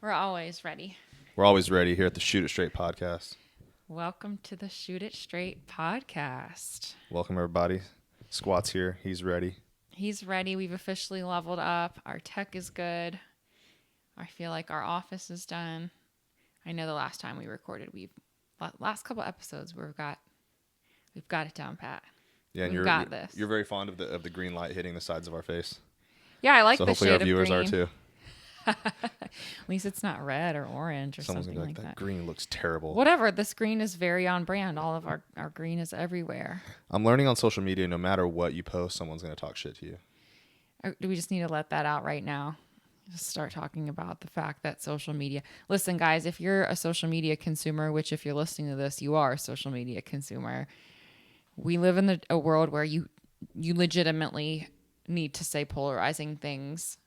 We're always ready. We're always ready here at the Shoot It Straight podcast. Welcome to the Shoot It Straight podcast. Welcome, everybody. Squat's here. He's ready. He's ready. We've officially leveled up. Our tech is good. I feel like our office is done. I know the last time we recorded, last couple episodes, we've got it down pat. Yeah, and we've got this. You're very fond of the green light hitting the sides of our face. Yeah, I like so the hopefully shade our viewers of are green. too. At least it's not red or orange or Someone's something gonna be like that. Green looks terrible. Whatever. This green is very on brand. All of our green is everywhere. I'm learning on social media, no matter what you post, someone's gonna talk shit to you. Or do we just need to let that out right now? Just start talking about the fact that social media. Listen, guys, if you're a social media consumer, which if you're listening to this, you are a social media consumer. We live in a world where you legitimately need to say polarizing things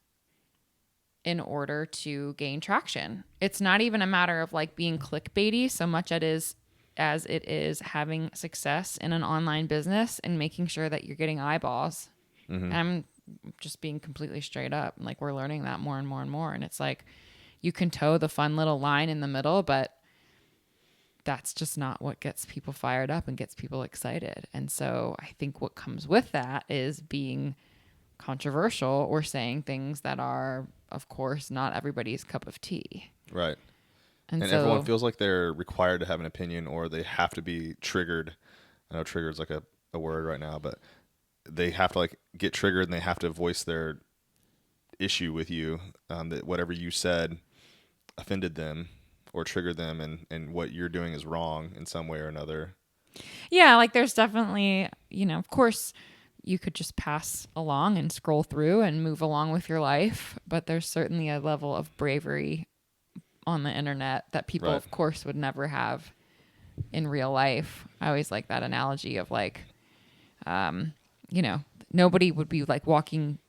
in order to gain traction. It's not even a matter of like being clickbaity so much as it is having success in an online business and making sure that you're getting eyeballs. Mm-hmm. I'm just being completely straight up. Like, we're learning that more and more and more. And it's like, you can toe the fun little line in the middle, but that's just not what gets people fired up and gets people excited. And so I think what comes with that is being controversial or saying things that are, of course, not everybody's cup of tea. Right. And so everyone feels like they're required to have an opinion, or they have to be triggered. I know triggered is like a word right now, but they have to like get triggered and they have to voice their issue with you, that whatever you said offended them or triggered them, and what you're doing is wrong in some way or another. Yeah, like there's definitely, of course you could just pass along and scroll through and move along with your life, but there's certainly a level of bravery on the internet that people, of course, would never have in real life. I always like that analogy of like, nobody would be like walking.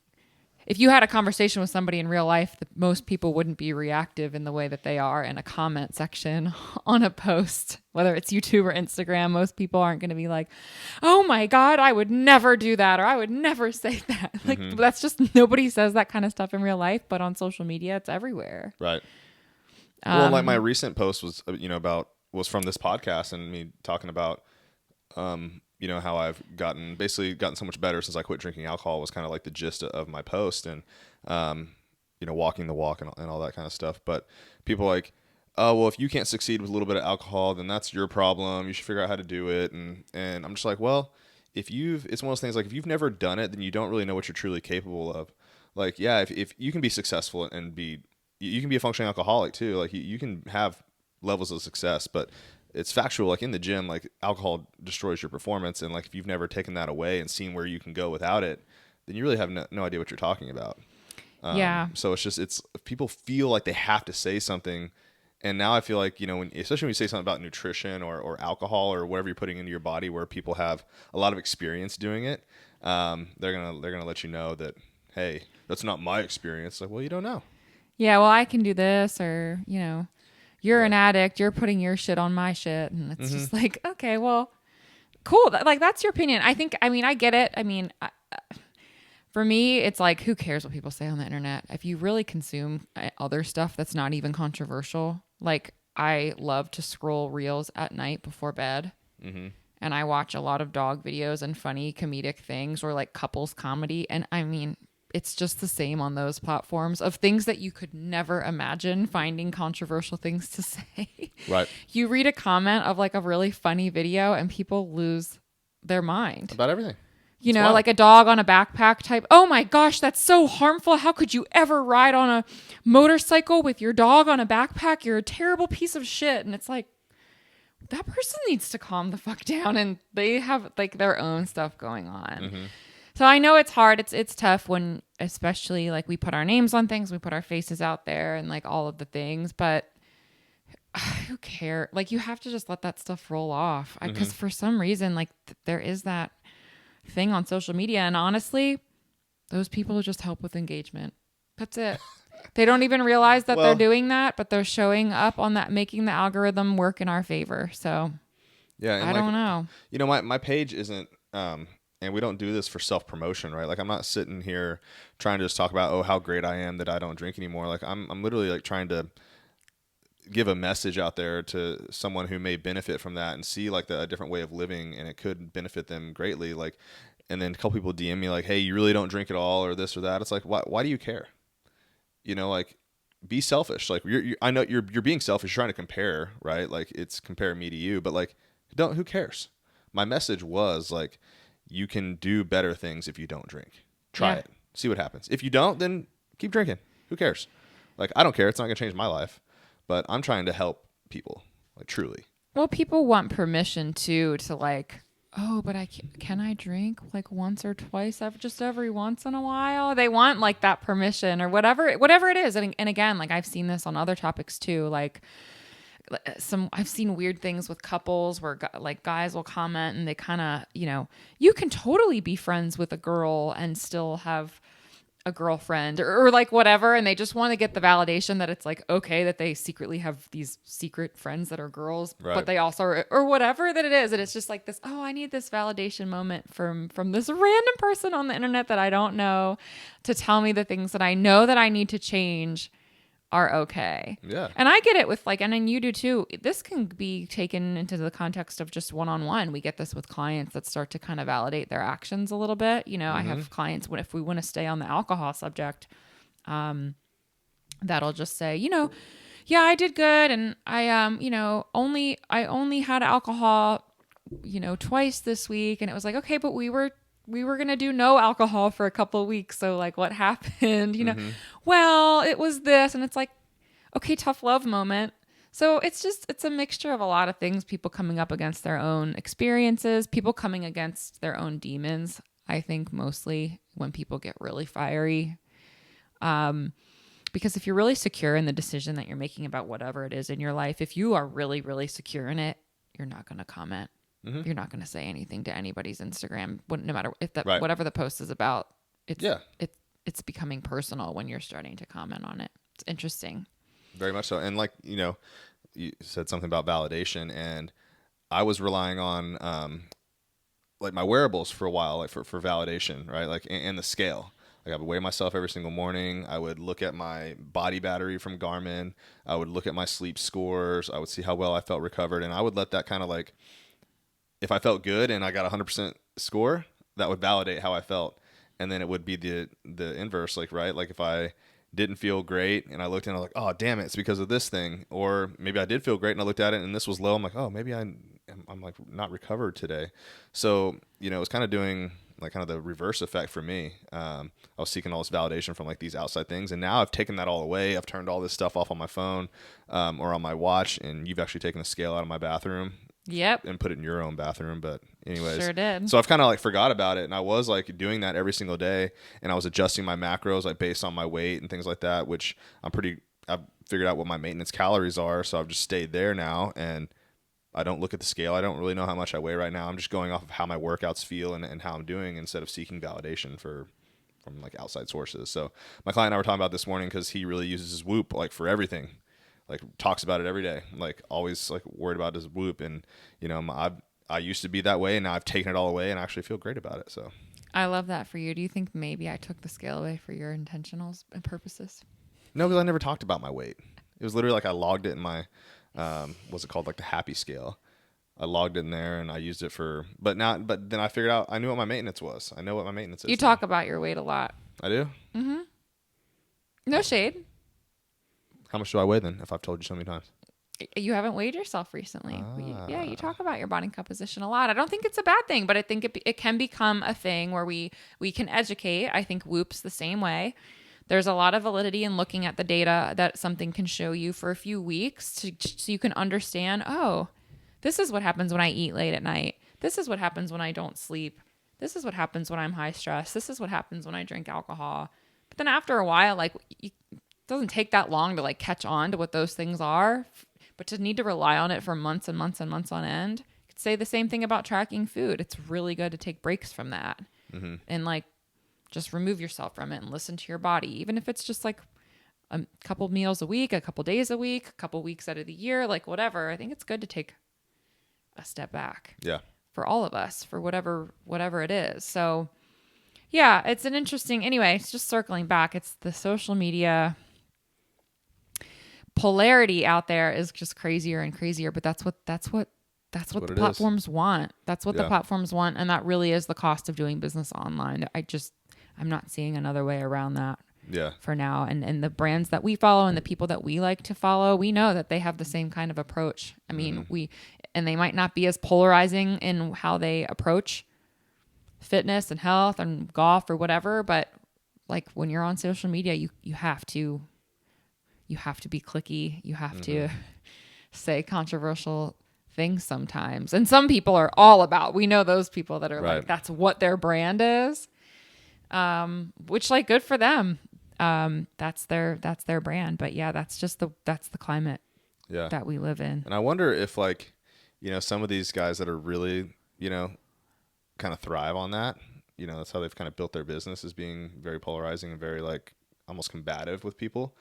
If you had a conversation with somebody in real life, most people wouldn't be reactive in the way that they are in a comment section on a post, whether it's YouTube or Instagram. Most people aren't going to be like, oh my God, I would never do that, or I would never say that. Like, that's just, nobody says that kind of stuff in real life, but on social media, it's everywhere. Right. Well, like my recent post was, was from this podcast and me talking about, how I've gotten so much better since I quit drinking alcohol was kind of like the gist of my post, and, walking the walk and all that kind of stuff. But people are like, oh, well, if you can't succeed with a little bit of alcohol, then that's your problem. You should figure out how to do it. And I'm just like, well, it's one of those things, like if you've never done it, then you don't really know what you're truly capable of. Like, yeah, if you can be successful and you can be a functioning alcoholic too. Like you can have levels of success, but it's factual. Like in the gym, like alcohol destroys your performance. And like, if you've never taken that away and seen where you can go without it, then you really have no idea what you're talking about. Yeah. So it's people feel like they have to say something. And now I feel like, especially when you say something about nutrition or alcohol or whatever you're putting into your body, where people have a lot of experience doing it, they're going to let you know that, hey, that's not my experience. Like, well, you don't know. Yeah, well, I can do this, or, you're an addict, you're putting your shit on my shit. And it's just like, okay, well, cool. Like, that's your opinion. I get it. For me, it's like, who cares what people say on the internet? If you really consume other stuff that's not even controversial, like I love to scroll reels at night before bed. Mm-hmm. And I watch a lot of dog videos and funny comedic things, or like couples comedy. And it's just the same on those platforms of things that you could never imagine finding controversial things to say. Right. You read a comment of like a really funny video and people lose their mind. About everything. Like a dog on a backpack type. Oh my gosh, that's so harmful. How could you ever ride on a motorcycle with your dog on a backpack? You're a terrible piece of shit. And it's like, that person needs to calm the fuck down, and they have like their own stuff going on. Mm-hmm. So I know it's hard. It's tough when, especially like we put our names on things, we put our faces out there and like all of the things, but who cares? Like, you have to just let that stuff roll off. Because for some reason, like there is that thing on social media, and honestly, those people just help with engagement. That's it. They don't even realize that they're doing that, but they're showing up on that, making the algorithm work in our favor. So yeah, I don't know. My page isn't, and we don't do this for self-promotion, right? Like, I'm not sitting here trying to just talk about, oh, how great I am that I don't drink anymore. Like, I'm literally like trying to give a message out there to someone who may benefit from that and see like a different way of living, and it could benefit them greatly. Like, and then a couple people DM me like, hey, you really don't drink at all or this or that. It's like, why do you care? Like, be selfish. Like, I know you're being selfish. You're trying to compare, right? Like, it's compare me to you, but like, who cares? My message was like, you can do better things if you don't drink. Try it. See what happens. If you don't, then keep drinking. Who cares? Like, I don't care. It's not going to change my life, but I'm trying to help people, like, truly. Well, people want permission too, to like, oh, but can I drink like once or twice, just every once in a while? They want like that permission or whatever it is. And again, like I've seen this on other topics too. Like I've seen weird things with couples where like guys will comment and they kind of, you can totally be friends with a girl and still have a girlfriend or like whatever, and they just want to get the validation that it's like okay that they secretly have these secret friends that are girls, right, but they also are, or whatever that it is, and it's just like this, I need this validation moment from this random person on the internet that I don't know to tell me the things that I know that I need to change are okay. Yeah. And I get it with like, and then you do too. This can be taken into the context of just one-on-one. We get this with clients that start to kind of validate their actions a little bit. I have clients if we want to stay on the alcohol subject, that'll just say, yeah, I did good. And I only had alcohol, twice this week. And it was like, okay, but we were going to do no alcohol for a couple of weeks. So like what happened, well, it was this, and it's like, okay, tough love moment. So it's a mixture of a lot of things, people coming up against their own experiences, people coming against their own demons. I think mostly when people get really fiery, because if you're really secure in the decision that you're making about whatever it is in your life, if you are really, really secure in it, you're not going to comment. Mm-hmm. You're not going to say anything to anybody's Instagram, no matter if that, right, whatever the post is about. It's becoming personal when you're starting to comment on it. It's interesting. Very much so. And like, you said something about validation, and I was relying on like my wearables for a while, like for validation, right? Like, and the scale. Like I would weigh myself every single morning. I would look at my body battery from Garmin. I would look at my sleep scores. I would see how well I felt recovered. And I would let that kind of like, if I felt good and I got 100% score, that would validate how I felt. And then it would be the inverse, like, right? Like if I didn't feel great and I looked and I was like, oh, damn it, it's because of this thing. Or maybe I did feel great and I looked at it and this was low. I'm like, oh, maybe I'm like not recovered today. So, it was kind of doing like kind of the reverse effect for me. I was seeking all this validation from like these outside things. And now I've taken that all away. I've turned all this stuff off on my phone or on my watch. And you've actually taken the scale out of my bathroom. Yep. And put it in your own bathroom. But anyways. Sure did. So I've kind of like forgot about it. And I was like doing that every single day. And I was adjusting my macros like based on my weight and things like that, which I've figured out what my maintenance calories are. So I've just stayed there now. And I don't look at the scale. I don't really know how much I weigh right now. I'm just going off of how my workouts feel and how I'm doing instead of seeking validation from like outside sources. So my client and I were talking about this morning because he really uses his Whoop like for everything. Like talks about it every day, like always like worried about his Whoop. And, I used to be that way and now I've taken it all away and I actually feel great about it. So I love that for you. Do you think maybe I took the scale away for your intentionals and purposes? No, because I never talked about my weight. It was literally like I logged it in my, what's it called? Like the Happy Scale. I logged in there and I used it but then I figured out I knew what my maintenance was. I know what my maintenance is. You talk about your weight a lot. I do? Mm-hmm. No shade. How much do I weigh then if I've told you so many times? You haven't weighed yourself recently. Yeah, you talk about your body composition a lot. I don't think it's a bad thing, but I think it can become a thing where we can educate. I think Whoop's the same way. There's a lot of validity in looking at the data that something can show you for a few weeks so you can understand, oh, this is what happens when I eat late at night. This is what happens when I don't sleep. This is what happens when I'm high stress. This is what happens when I drink alcohol. But then after a while, like it doesn't take that long to like catch on to what those things are, but to need to rely on it for months and months and months on end. You could say the same thing about tracking food. It's really good to take breaks from that and like just remove yourself from it and listen to your body, even if it's just like a couple meals a week, a couple days a week, a couple weeks out of the year, like whatever. I think it's good to take a step back. Yeah. For all of us, for whatever it is. So yeah, it's an interesting, anyway, it's just circling back. It's the social media polarity out there is just crazier and crazier, but that's what the platforms want. That's what the platforms want. And that really is the cost of doing business online. I'm not seeing another way around that. Yeah. For now. And the brands that we follow and the people that we like to follow, we know that they have the same kind of approach. I mean, and they might not be as polarizing in how they approach fitness and health and golf or whatever, but like when you're on social media, you have to be clicky. You have to say controversial things sometimes. And some people are all about, we know those people that are like, that's what their brand is. Which like good for them. That's their brand. But yeah, that's the climate that we live in. And I wonder if like, some of these guys that are really, kind of thrive on that, that's how they've kind of built their business, is being very polarizing and very like almost combative with people.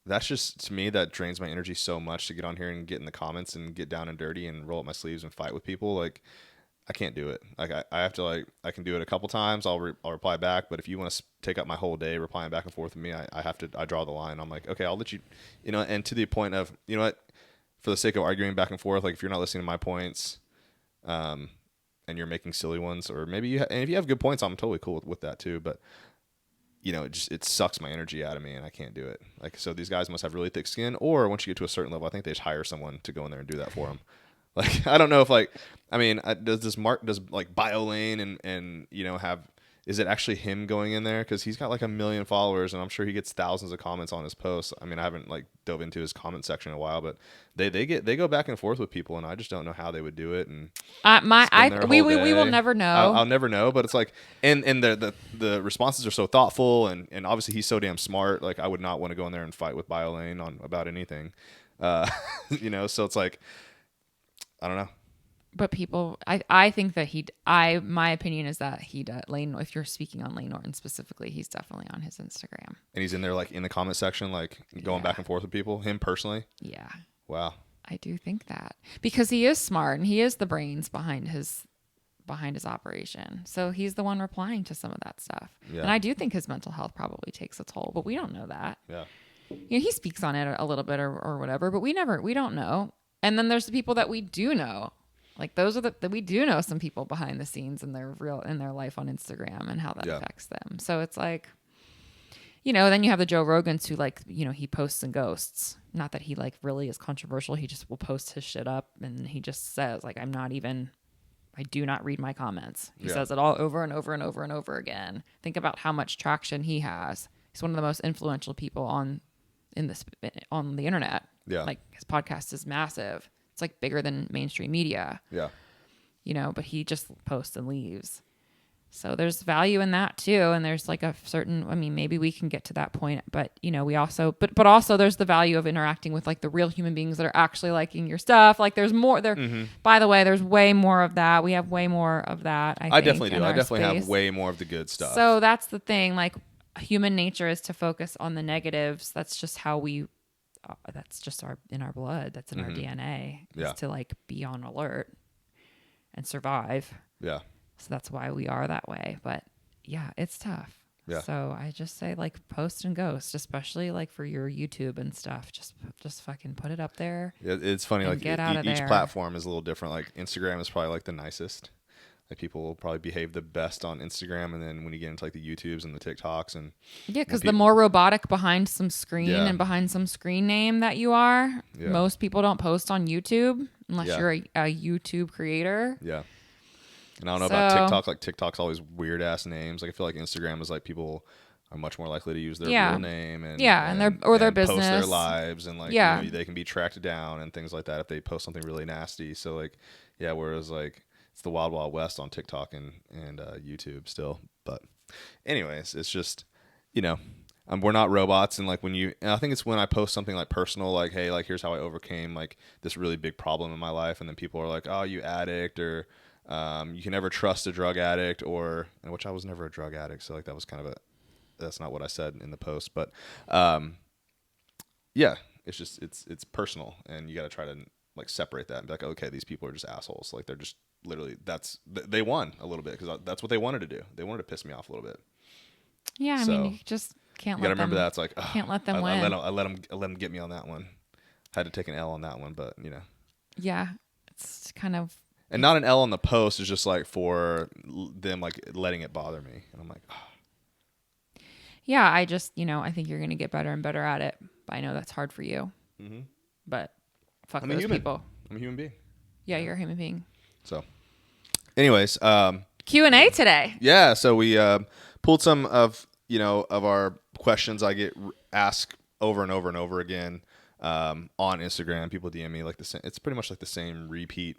That's just, to me, that drains my energy so much to get on here and get in the comments and get down and dirty and roll up my sleeves and fight with people. Like, I can't do it. Like I have to like, I can do it a couple times. I'll reply back. But if you want to take up my whole day replying back and forth with me, I draw the line. I'm like, okay, I'll let you, and to the point of, for the sake of arguing back and forth, like if you're not listening to my points, and you're making silly ones, or maybe and if you have good points, I'm totally cool with that too. But it sucks my energy out of me and I can't do it. Like, so these guys must have really thick skin, or once you get to a certain level, I think they just hire someone to go in there and do that for them. Like, I don't know if like, I mean, does like BioLane and is it actually him going in there? Cause he's got like 1 million followers and I'm sure he gets thousands of comments on his posts. I mean, I haven't like dove into his comment section in a while, but they go back and forth with people and I just don't know how they would do it. And we will never know. I'll never know, but it's like, and the responses are so thoughtful and obviously he's so damn smart. Like I would not want to go in there and fight with BioLane about anything. So it's like, I don't know. But people, I think that my opinion is that Lane, if you're speaking on Lane Norton specifically, he's definitely on his Instagram. And he's in there like in the comment section, like going back and forth with people, him personally? Yeah. Wow. I do think that. Because he is smart and he is the brains behind his operation. So he's the one replying to some of that stuff. Yeah. And I do think his mental health probably takes a toll, but we don't know that. Yeah. He speaks on it a little bit or whatever, but we don't know. And then there's the people that we do know. Like those are we do know some people behind the scenes in their life on Instagram and how that affects them. So it's like, then you have the Joe Rogans who like, he posts and ghosts. Not that he like really is controversial. He just will post his shit up and he just says like, I do not read my comments. He says it all over and over and over and over again. Think about how much traction he has. He's one of the most influential people on the internet. Yeah. Like his podcast is massive. It's like bigger than mainstream media. Yeah. But he just posts and leaves. So there's value in that too. And there's like a certain, maybe we can get to that point, but we also, but also there's the value of interacting with like the real human beings that are actually liking your stuff. Like there's more there. Mm-hmm. By the way, there's way more of that. We have way more of that. I definitely do. I definitely have way more of the good stuff. So that's the thing. Like human nature is to focus on the negatives. That's just how that's just in our blood. That's in our DNA. Is to like be on alert and survive. Yeah. So that's why we are that way. But yeah, it's tough. Yeah. So I just say like post and ghost, especially like for your YouTube and stuff. Just fucking put it up there. Yeah, it's funny. Like each there. platform is a little different. Like Instagram is probably like the nicest. Like people will probably behave the best on Instagram, and then when you get into like the YouTubes and the TikToks and because the more robotic behind some screen and behind some screen name that you are, most people don't post on YouTube unless you're a YouTube creator. Yeah. And I don't know about TikTok. Like TikTok's always weird ass names. Like I feel like Instagram is like people are much more likely to use their real name and their business, post their lives, and like they can be tracked down and things like that if they post something really nasty. So like whereas like it's the wild wild west on TikTok and YouTube still. But anyways, it's just we're not robots, and like and I think it's when I post something like personal, like hey, like here's how I overcame like this really big problem in my life, and then people are like, oh, you addict, or you can never trust a drug addict, which I was never a drug addict, so like that was kind of that's not what I said in the post, but it's just it's personal, and you got to try to like separate that and be like, okay, these people are just assholes, like they're just literally they won a little bit because that's what they wanted to do. They wanted to piss me off a little bit. Yeah, I mean, you just Can't You got to let them. remember that. It's like, Can't let them win. I let them get me on that one. Had to take an L on that one, but you know. Yeah, it's kind of. And not an L on the post is just like for them like letting it bother me, and I'm like, oh. Yeah, I just I think you're gonna get better and better at it. But I know that's hard for you. Mm-hmm. But fuck I'm those a human. people. I'm a human being. Yeah, you're a human being. So, anyways, Q&A today. Yeah, so we pulled some of of our questions I get asked over and over and over again on Instagram. People DM me like the same. It's pretty much like the same repeat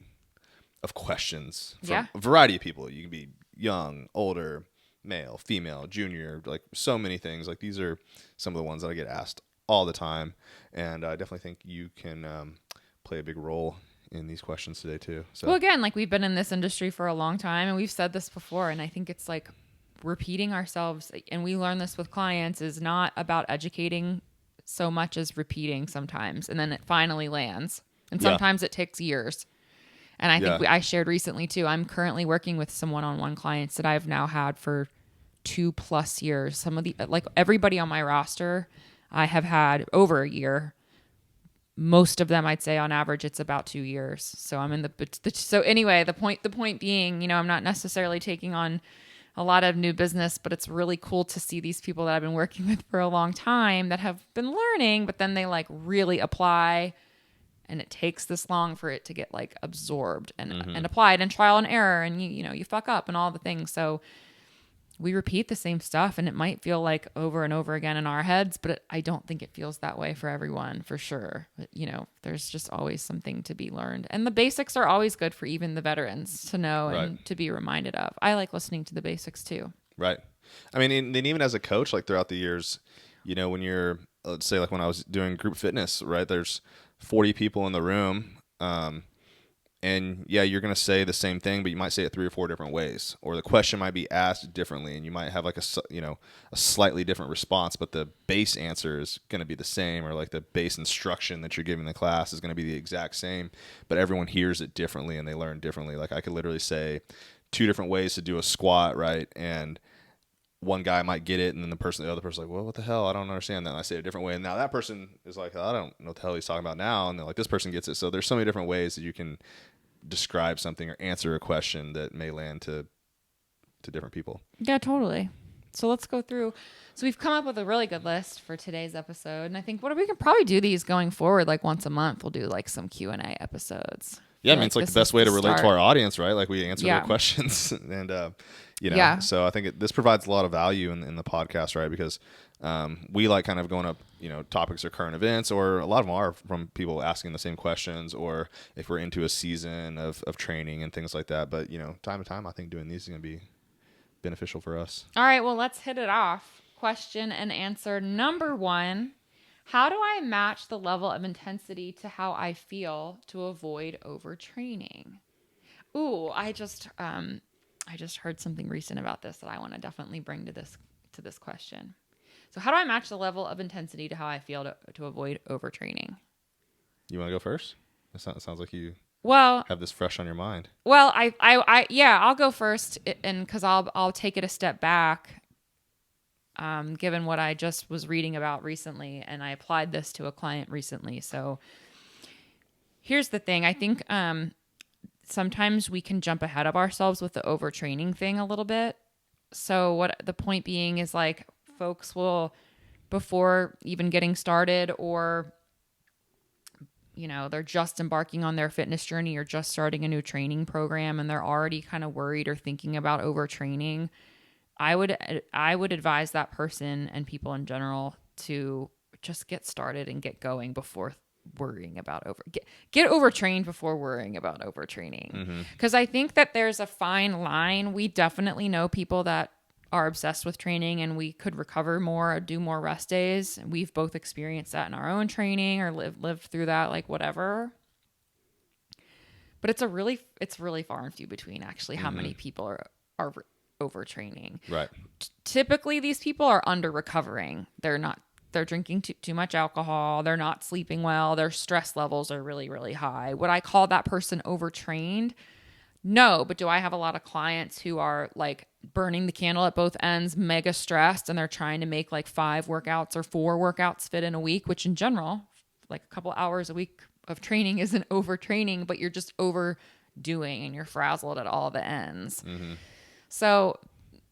of questions from a variety of people. You can be young, older, male, female, junior, like so many things. Like these are some of the ones that I get asked all the time, and I definitely think you can play a big role in these questions today too. So well, again, like we've been in this industry for a long time, and we've said this before, and I think it's like repeating ourselves, and we learn this with clients, is not about educating so much as repeating sometimes, and then it finally lands, and sometimes it takes years. And I think I shared recently too, I'm currently working with some one-on-one clients that I've now had for 2+ years. Some of the, like everybody on my roster, I have had over a year. Most of them, I'd say on average, it's about 2 years. So I'm in so anyway, the point being, I'm not necessarily taking on a lot of new business, but it's really cool to see these people that I've been working with for a long time that have been learning, but then they like really apply. And it takes this long for it to get like absorbed and applied, and trial and error, and you fuck up and all the things. So we repeat the same stuff, and it might feel like over and over again in our heads, but I don't think it feels that way for everyone, for sure. But, there's just always something to be learned, and the basics are always good for even the veterans to know and to be reminded of. I like listening to the basics too. Right. I mean, and even as a coach, like throughout the years, when you're, let's say like when I was doing group fitness, right, there's 40 people in the room, and you're going to say the same thing, but you might say it 3 or 4 different ways, or the question might be asked differently, and you might have like a slightly different response, but the base answer is going to be the same, or like the base instruction that you're giving the class is going to be the exact same, but everyone hears it differently and they learn differently. Like I could literally say 2 different ways to do a squat, right? And one guy might get it, and then the other person's like, well, what the hell? I don't understand that. And I say it a different way. And now that person is like, I don't know what the hell he's talking about now. And then like this person gets it. So there's so many different ways that you can describe something or answer a question that may land to different people. Yeah, totally. So let's go through. So we've come up with a really good list for today's episode. And I think we can probably do these going forward, like once a month. We'll do like some Q&A episodes. Yeah, I mean, it's like the best way to relate to our audience, right? Like we answer their questions, and so I think this provides a lot of value in the podcast, right? Because we like kind of going up, topics or current events, or a lot of them are from people asking the same questions, or if we're into a season of training and things like that. But time to time, I think doing these is going to be beneficial for us. All right, well, let's hit it off. Question and answer number 1. How do I match the level of intensity to how I feel to avoid overtraining? Ooh, I just heard something recent about this that I want to definitely bring to this question. So how do I match the level of intensity to how I feel to avoid overtraining? You want to go first? It sounds like you have this fresh on your mind. Well, I'll go first, and because I'll take it a step back. Given what I just was reading about recently, and I applied this to a client recently. So here's the thing. I think sometimes we can jump ahead of ourselves with the overtraining thing a little bit. So what the point being is, like, folks will, before even getting started, or they're just embarking on their fitness journey or just starting a new training program, and they're already kind of worried or thinking about overtraining. I would advise that person and people in general to just get started and get going before worrying about get overtrained before worrying about overtraining. Because I think that there's a fine line. We definitely know people that are obsessed with training, and we could recover more or do more rest days. We've both experienced that in our own training or lived through that, like whatever. But it's really far and few between actually how many people are overtraining. Right. Typically these people are under recovering. They're drinking too much alcohol. They're not sleeping well. Their stress levels are really, really high. Would I call that person overtrained? No, but do I have a lot of clients who are like burning the candle at both ends, mega stressed, and they're trying to make like 5 workouts or 4 workouts fit in a week, which in general, like a couple hours a week of training isn't overtraining, but you're just overdoing and you're frazzled at all the ends. Mm-hmm. So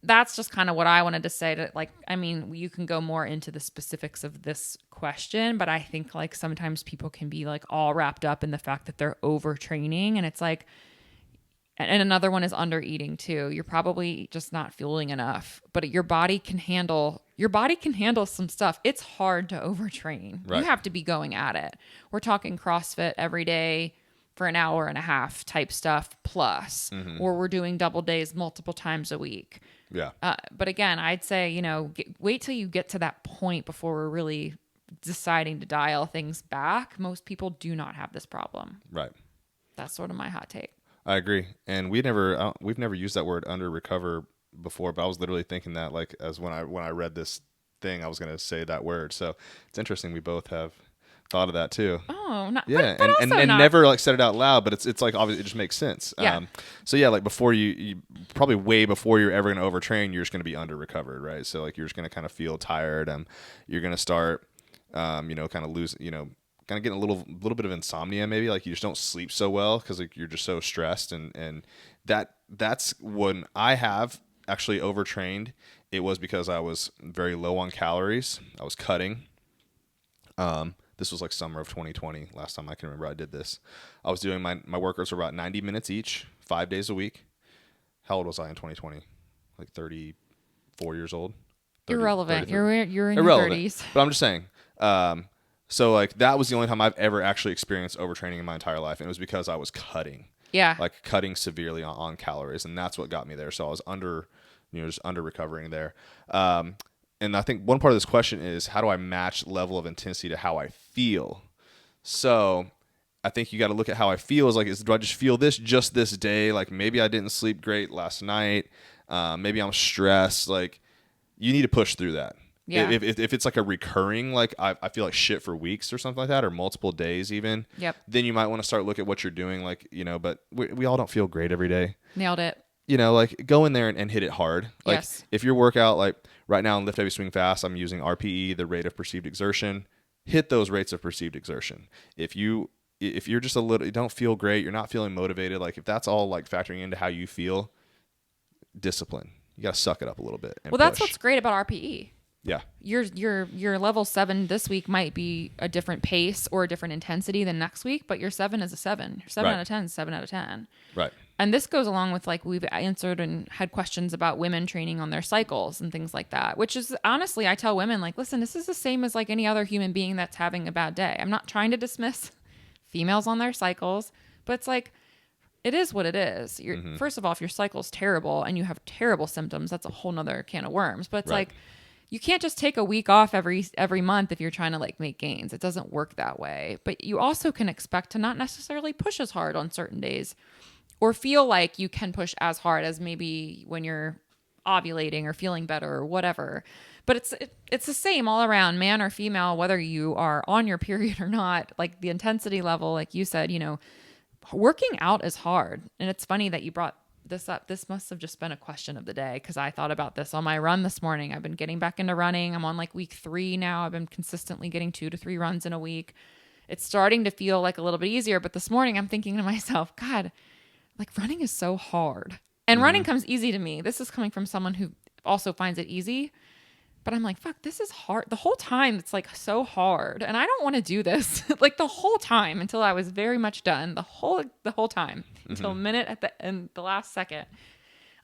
that's just kind of what I wanted to say to like, I mean, you can go more into the specifics of this question, but I think like sometimes people can be like all wrapped up in the fact that they're overtraining, and it's like, and another one is under eating too. You're probably just not fueling enough, but your body can handle some stuff. It's hard to overtrain. Right. You have to be going at it. We're talking CrossFit every day for an hour and a half type stuff plus, or we're doing double days multiple times a week. Yeah. But again, I'd say, wait till you get to that point before we're really deciding to dial things back. Most people do not have this problem. Right. That's sort of my hot take. I agree. And we've never used that word under recover before, but I was literally thinking that like as when I read this thing, I was going to say that word. So it's interesting. We both have thought of that too. Oh, not, yeah. but and not. never like said it out loud, but it's like obviously it just makes sense. Yeah. So yeah, like before you probably way before you're ever going to overtrain, you're just going to be under recovered. Right. So like you're just going to kind of feel tired. You're going to start, kind of lose, kind of getting a little bit of insomnia, maybe like you just don't sleep so well because like you're just so stressed, and that's when I have actually overtrained. It was because I was very low on calories. I was cutting. This was like summer of 2020. Last time I can remember I did this. I was doing my workouts were about 90 minutes each, 5 days a week. How old was I in 2020? Like 34 years old. 30, Irrelevant. 33. You're in your 30s. But I'm just saying. So like that was the only time I've ever actually experienced overtraining in my entire life, and it was because I was cutting. Yeah. Like cutting severely on calories, and that's what got me there. So I was just under recovering there. And I think one part of this question is how do I match level of intensity to how I feel? So I think you got to look at how I feel. Is like, do I just feel this just this day? Like maybe I didn't sleep great last night. Maybe I'm stressed. Like you need to push through that. Yeah. If it's like a recurring, like I feel like shit for weeks or something like that, or multiple days even, Yep. then you might want to start look at what you're doing. Like, but we all don't feel great every day. Nailed it. Like go in there and hit it hard. Like Yes. if your workout, like right now in Lift Heavy Swing Fast, I'm using RPE, the rate of perceived exertion. Hit those rates of perceived exertion. If you're just you don't feel great, you're not feeling motivated, like if that's all like factoring into how you feel, discipline. You got to suck it up a little bit. And That's push. what's great about RPE. Yeah. Your level 7 this week might be a different pace or a different intensity than next week, but your 7 is a 7. Your 7 Right. out of 10 is 7 out of 10. Right. And this goes along with like we've answered and had questions about women training on their cycles and things like that, which is honestly, I tell women like, listen, this is the same as like any other human being that's having a bad day. I'm not trying to dismiss females on their cycles, but it's like, it is what it is. First of all, if your cycle's terrible and you have terrible symptoms, that's a whole nother can of worms. But it's like, you can't just take a week off every month if you're trying to like make gains. It doesn't work that way. But you also can expect to not necessarily push as hard on certain days or feel like you can push as hard as maybe when you're ovulating or feeling better or whatever. But it's the same all around, man or female, whether you are on your period or not. Like the intensity level, like you said, working out is hard. And it's funny that you brought this up. This must have just been a question of the day because I thought about this on my run this morning. I've been getting back into running. I'm on like week 3 now. I've been consistently getting 2 to 3 runs in a week. It's starting to feel like a little bit easier. But this morning I'm thinking to myself, God, like running is so hard. And running comes easy to me. This is coming from someone who also finds it easy. But I'm like, fuck, this is hard. The whole time it's like so hard. And I don't want to do this like the whole time until I was very much done. The whole time until a minute at the end, the last second.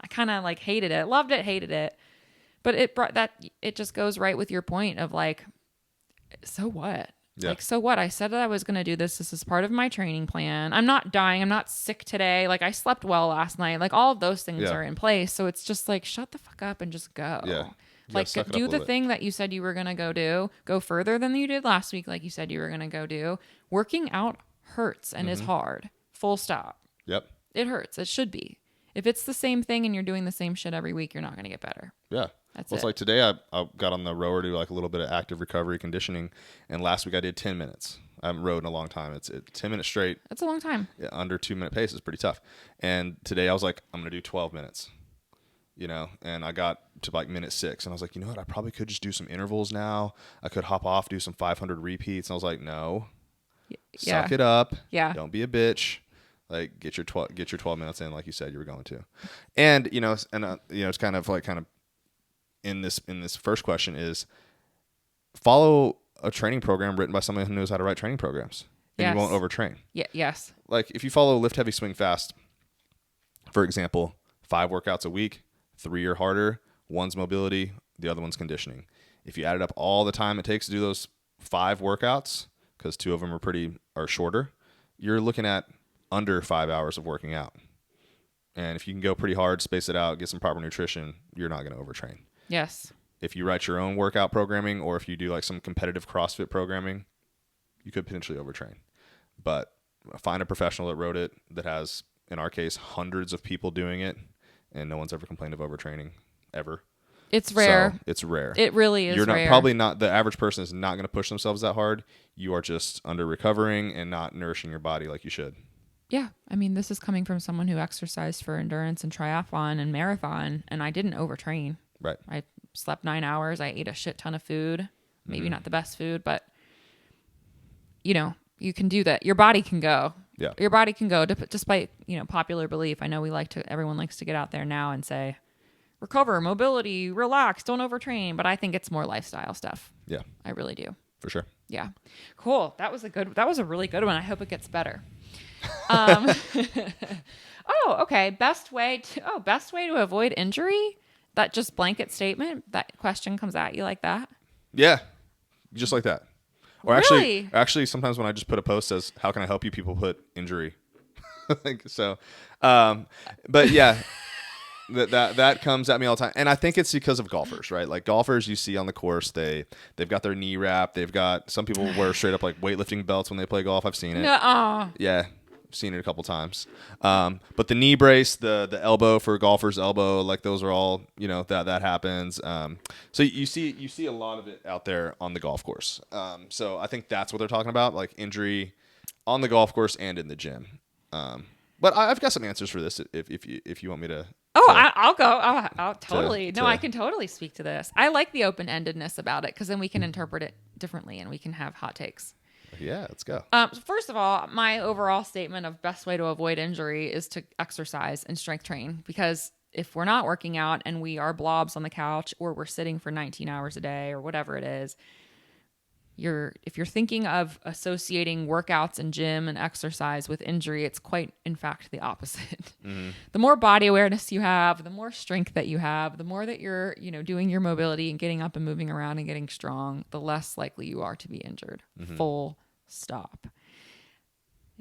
I kind of like hated it. Loved it, hated it. But it just goes right with your point of like, so what? Yeah. Like, so what? I said that I was going to do this. This is part of my training plan. I'm not dying. I'm not sick today. Like I slept well last night. Like all of those things are in place. So it's just like, shut the fuck up and just go. Yeah. Like do the thing that you said you were going to go do. Go further than you did last week. Like you said you were going to go do. Working out hurts and is hard. Full stop. Yep. It hurts. It should be. If it's the same thing and you're doing the same shit every week, you're not going to get better. Yeah. That's It's like today I got on the rower to do like a little bit of active recovery conditioning, and last week I did 10 minutes. I haven't rode in a long time. It's 10 minutes straight. That's a long time. Yeah, under 2 minute pace is pretty tough. And today I was like, I'm going to do 12 minutes, and I got to like minute 6 and I was like, you know what? I probably could just do some intervals now. I could hop off, do some 500 repeats. And I was like, no, suck it up. Yeah. Don't be a bitch. Like get your 12 minutes in, like you said you were going to. And, it's kind of in this first question is follow a training program written by someone who knows how to write training programs. And you won't overtrain. Yeah. Yes. Like if you follow lift heavy, swing fast, for example, 5 workouts a week, 3 are harder, 1's mobility, the other one's conditioning. If you added up all the time it takes to do those 5 workouts, because 2 of them are shorter, you're looking at under 5 hours of working out. And if you can go pretty hard, space it out, get some proper nutrition, you're not going to overtrain. Yes. If you write your own workout programming, or if you do like some competitive CrossFit programming, you could potentially overtrain. But find a professional that wrote it that has, in our case, hundreds of people doing it, and no one's ever complained of overtraining ever. It's rare. So it's rare. It really is. You're not rare. Probably not. The average person is not going to push themselves that hard. You are just under recovering and not nourishing your body like you should. Yeah. I mean, this is coming from someone who exercised for endurance and triathlon and marathon, and I didn't overtrain. Right. I slept 9 hours. I ate a shit ton of food. Maybe not the best food, but you can do that. Your body can go. Yeah. Your body can go despite, popular belief. I know everyone likes to get out there now and say, recover, mobility, relax, don't overtrain. But I think it's more lifestyle stuff. Yeah. I really do. For sure. Yeah. Cool. That was a really good one. I hope it gets better. Okay. Best way to avoid injury. That just blanket statement. That question comes at you like that. Yeah. Just like that. Or Really? actually sometimes when I just put a post says, how can I help you? People put injury. So, but yeah, that comes at me all the time. And I think it's because of golfers, right? Like golfers you see on the course, they've got their knee wrap. They've got, some people wear straight up like weightlifting belts when they play golf. I've seen it. Nuh-uh. Yeah. I've seen it a couple times. But the knee brace, the elbow for golfer's elbow, like those are all, that happens. So you see a lot of it out there on the golf course. So I think that's what they're talking about, like injury on the golf course and in the gym. But I've got some answers for this if you want me to. I'll go. I'll totally. I can totally speak to this. I like the open-endedness about it because then we can interpret it differently and we can have hot takes. Yeah, let's go. First of all, my overall statement of best way to avoid injury is to exercise and strength train, because if we're not working out and we are blobs on the couch or we're sitting for 19 hours a day or whatever it is, if you're thinking of associating workouts and gym and exercise with injury, it's quite, in fact, the opposite. Mm-hmm. The more body awareness you have, the more strength that you have, the more that you're, doing your mobility and getting up and moving around and getting strong, the less likely you are to be injured. Mm-hmm. Full stop.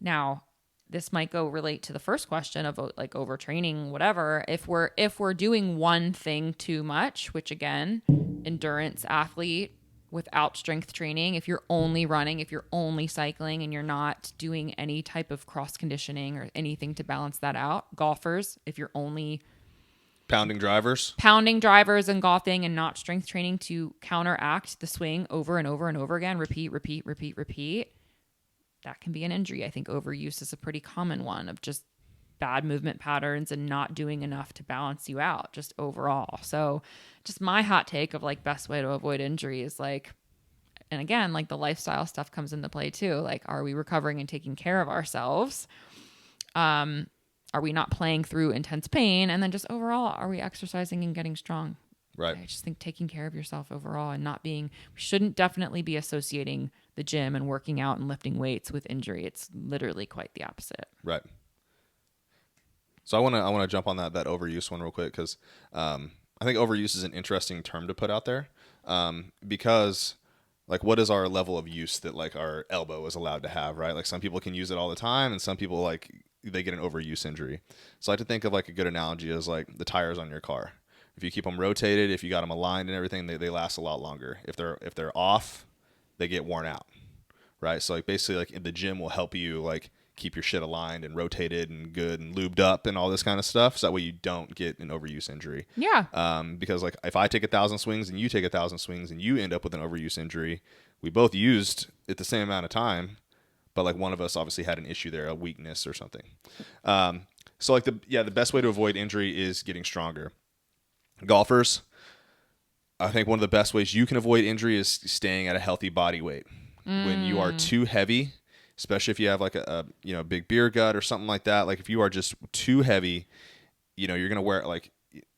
Now, this might relate to the first question of like overtraining, whatever. If we're doing one thing too much, which again, endurance athlete without strength training, if you're only running, if you're only cycling and you're not doing any type of cross conditioning or anything to balance that out, golfers, if you're only pounding drivers and golfing and not strength training to counteract the swing over and over and over again, repeat, that can be an injury. I think overuse is a pretty common one of just bad movement patterns and not doing enough to balance you out just overall. So just my hot take of like best way to avoid injury is like, and again, like the lifestyle stuff comes into play too. Like, are we recovering and taking care of ourselves? Are we not playing through intense pain? And then just overall, are we exercising and getting strong? Right. I just think taking care of yourself overall and we shouldn't definitely be associating the gym and working out and lifting weights with injury. It's literally quite the opposite. Right. So I want to jump on that overuse one real quick, because I think overuse is an interesting term to put out there, because like what is our level of use that like our elbow is allowed to have, right? Like some people can use it all the time and some people like they get an overuse injury. So I like to think of like a good analogy as like the tires on your car. If you keep them rotated, if you got them aligned and everything, they last a lot longer. If they're off, they get worn out, right? So like basically like the gym will help you like keep your shit aligned and rotated and good and lubed up and all this kind of stuff. So that way you don't get an overuse injury. Yeah. Because like if I take 1,000 swings and you take 1,000 swings and you end up with an overuse injury, we both used it the same amount of time. but like one of us obviously had an issue there, a weakness or something. So like the best way to avoid injury is getting stronger. Golfers, I think one of the best ways you can avoid injury is staying at a healthy body weight. When you are too heavy, especially if you have like a big beer gut or something like that, like if you are just too heavy, you're going to wear like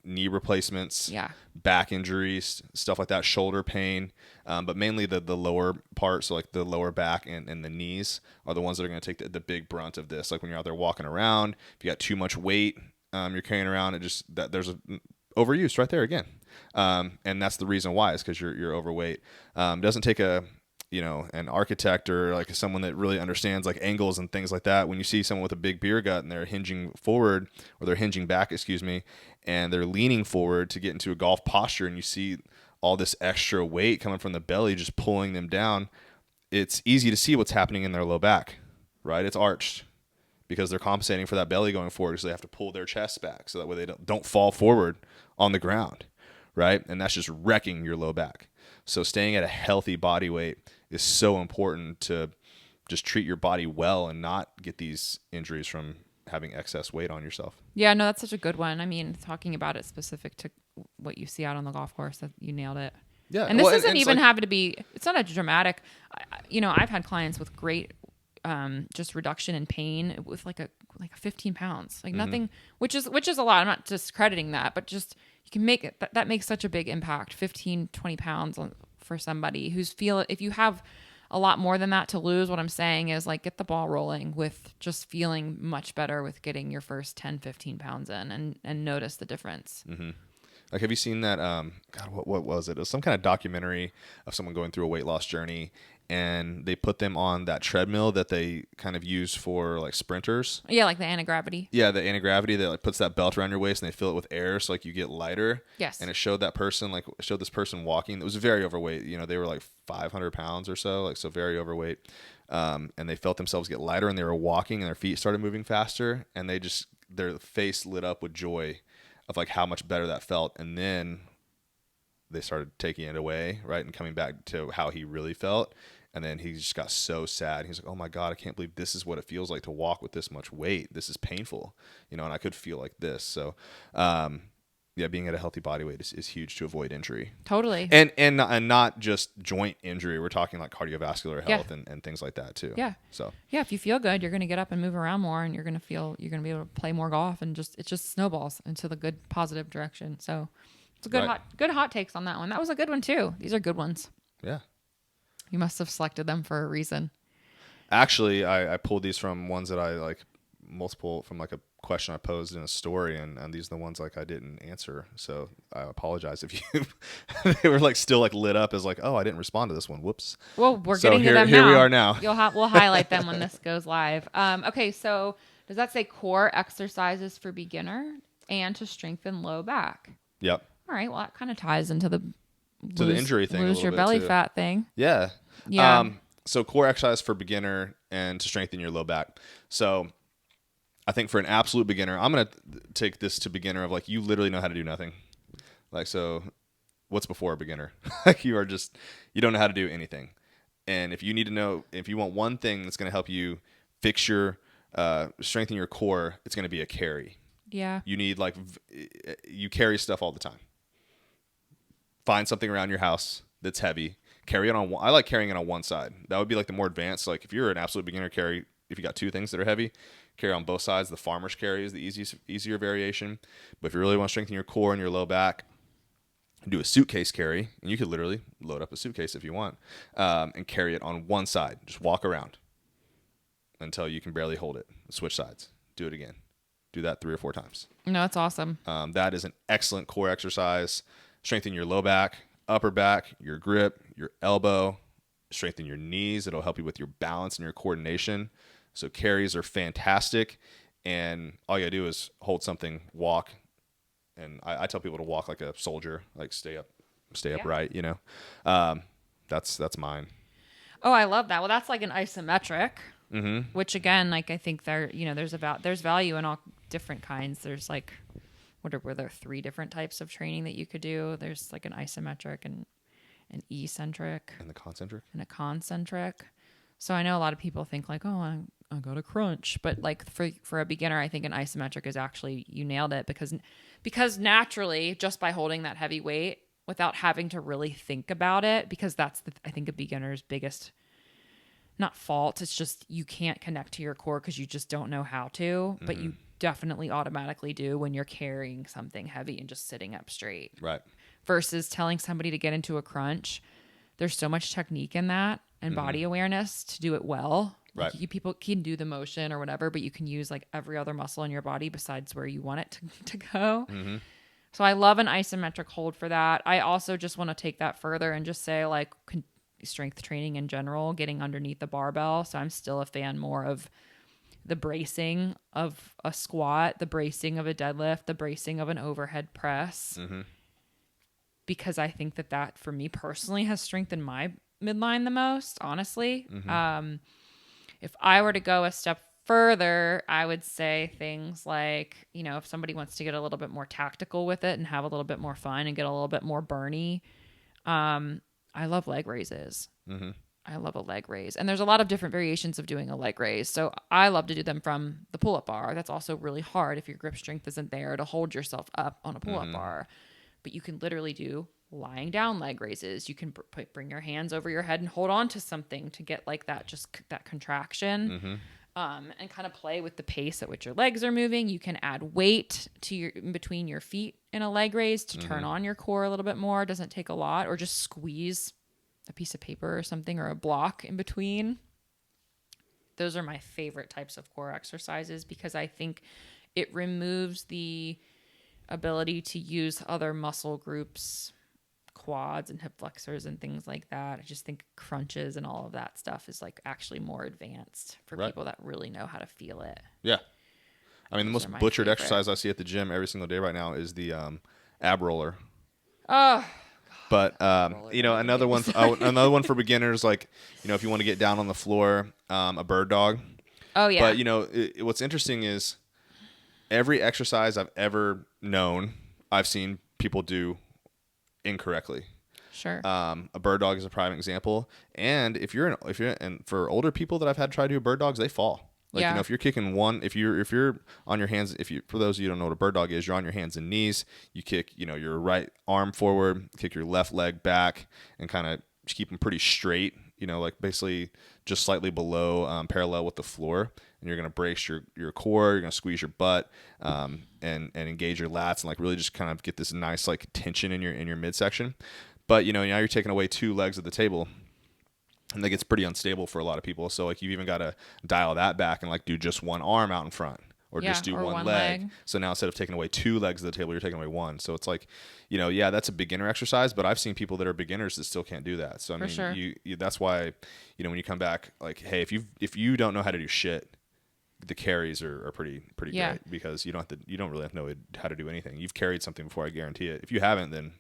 knee replacements, back injuries, stuff like that, shoulder pain, but mainly the lower part, so like the lower back and the knees are the ones that are going to take the big brunt of this. Like when you're out there walking around, if you got too much weight you're carrying around, there's a overuse right there again, and that's the reason why, is because you're overweight. It doesn't take an architect or like someone that really understands like angles and things like that. When you see someone with a big beer gut and they're hinging forward, or they're hinging back, and they're leaning forward to get into a golf posture, and you see all this extra weight coming from the belly just pulling them down, it's easy to see what's happening in their low back, right? It's arched because they're compensating for that belly going forward, so they have to pull their chest back so that way they don't fall forward on the ground, right? And that's just wrecking your low back. So staying at a healthy body weight is so important to just treat your body well and not get these injuries from having excess weight on yourself. Yeah, no, that's such a good one. I mean, talking about it specific to what you see out on the golf course, that you nailed it. Yeah. And this doesn't even have to be, it's not a dramatic, I've had clients with great just reduction in pain with like 15 pounds, like nothing, which is a lot. I'm not discrediting that, but just you can make it, that makes such a big impact. 15, 20 pounds for somebody if you have a lot more than that to lose, what I'm saying is like get the ball rolling with just feeling much better with getting your first 10, 15 pounds in and notice the difference. Mm-hmm. Like, have you seen that? God, what was it? It was some kind of documentary of someone going through a weight loss journey, and they put them on that treadmill that they kind of use for like sprinters. Yeah, like the anti-gravity. Yeah, the anti-gravity that like puts that belt around your waist and they fill it with air, so like you get lighter. Yes. And it showed this person walking. It was very overweight. They were like 500 pounds or so, like so very overweight. And they felt themselves get lighter, and they were walking, and their feet started moving faster, and their face lit up with joy of like how much better that felt. And then they started taking it away, right, and coming back to how he really felt. And then he just got so sad. He's like, oh my God, I can't believe this is what it feels like to walk with this much weight. This is painful, and I could feel like this. So, being at a healthy body weight is huge to avoid injury. Totally. And not just joint injury. We're talking like cardiovascular health and things like that too. Yeah. So yeah, if you feel good, you're going to get up and move around more, and you're going to be able to play more golf, and it just snowballs into the good positive direction. So it's a good hot takes on that one. That was a good one too. These are good ones. Yeah. You must have selected them for a reason. Actually, I pulled these from ones that I like from like a question I posed in a story, and these are the ones like I didn't answer. So I apologize if they were like still like lit up as like, oh, I didn't respond to this one. Whoops. Well, we're getting to them now. Here we are now. We'll highlight them when this goes live. Okay, so does that say core exercises for beginner and to strengthen low back? Yep. All right. Well, that kind of ties into the injury thing. Lose your belly fat thing. Yeah. Yeah. So core exercise for beginner and to strengthen your low back. So I think for an absolute beginner, I'm going to take this to beginner of like, you literally know how to do nothing. Like, so what's before a beginner? Like you don't know how to do anything. And if you want one thing that's going to help you fix your, strengthen your core, it's going to be a carry. Yeah. You need you carry stuff all the time. Find something around your house that's heavy. Carry it on. I like carrying it on one side. That would be like the more advanced. Like if you're an absolute beginner, if you got two things that are heavy, carry on both sides. The farmer's carry is the easier variation. But if you really want to strengthen your core and your low back, do a suitcase carry, and you could literally load up a suitcase if you want, and carry it on one side. Just walk around until you can barely hold it. Switch sides. Do it again. Do that 3 or 4 times. No, that's awesome. That is an excellent core exercise. Strengthen your low back, upper back, your grip, your elbow. Strengthen your knees. It'll help you with your balance and your coordination. So carries are fantastic. And all you got to do is hold something, walk. And I tell people to walk like a soldier, like stay upright, That's mine. Oh, I love that. Well, that's like an isometric, mm-hmm. which again, like I think there's value in all different kinds. There's like, were there 3 different types of training that you could do? There's like an isometric and an eccentric and the concentric and a concentric. So I know a lot of people think like, oh, I got to crunch. But like for a beginner, I think an isometric is actually, you nailed it, because naturally, just by holding that heavy weight without having to really think about it, because that's I think a beginner's biggest, not fault, it's just you can't connect to your core because you just don't know how to, but you definitely automatically do when you're carrying something heavy and just sitting up straight. Right. Versus telling somebody to get into a crunch. There's so much technique in that and body awareness to do it well. Like Right. people can do the motion or whatever, but you can use like every other muscle in your body besides where you want it to go. Mm-hmm. So I love an isometric hold for that. I also just want to take that further and just say like strength training in general, getting underneath the barbell. So I'm still a fan more of the bracing of a squat, the bracing of a deadlift, the bracing of an overhead press. Mm-hmm. Because I think that for me personally has strengthened my midline the most, honestly. Mm-hmm. If I were to go a step further, I would say things like, if somebody wants to get a little bit more tactical with it and have a little bit more fun and get a little bit more burny, I love leg raises. Mm-hmm. I love a leg raise. And there's a lot of different variations of doing a leg raise. So I love to do them from the pull-up bar. That's also really hard if your grip strength isn't there to hold yourself up on a pull-up bar. But you can literally do lying down leg raises. You can bring your hands over your head and hold on to something to get like that, just that contraction, and kind of play with the pace at which your legs are moving. You can add weight to in between your feet in a leg raise to turn on your core a little bit more. It doesn't take a lot, or just squeeze a piece of paper or something or a block in between. Those are my favorite types of core exercises because I think it removes the ability to use other muscle groups, quads and hip flexors and things like that. I just think crunches and all of that stuff is like actually more advanced for people that really know how to feel it. Yeah. I mean, the most butchered exercise I see at the gym every single day right now is the ab roller. Oh, but another one for beginners, like, if you want to get down on the floor, a bird dog. Oh yeah. But what's interesting is every exercise I've ever known, I've seen people do incorrectly. Sure. A bird dog is a prime example. And if you're for older people that I've had try to do bird dogs, they fall. Like, if you're kicking if you're on your hands, for those of you who don't know what a bird dog is, you're on your hands and knees, you kick, your right arm forward, kick your left leg back, and kind of keep them pretty straight, like basically just slightly below, parallel with the floor. And you're going to brace your core, you're going to squeeze your butt, and engage your lats, and like really just kind of get this nice like tension in your midsection. But, now you're taking away two legs of the table. And that gets pretty unstable for a lot of people. So like you've even got to dial that back and like do just one arm out in front, or just do one leg. So now instead of taking away two legs of the table, you're taking away one. So it's like, that's a beginner exercise, but I've seen people that are beginners that still can't do that. So I mean, you that's why, when you come back, like, hey, if you don't know how to do shit, the carries are pretty great, because you don't really have to know how to do anything. You've carried something before, I guarantee it. If you haven't, then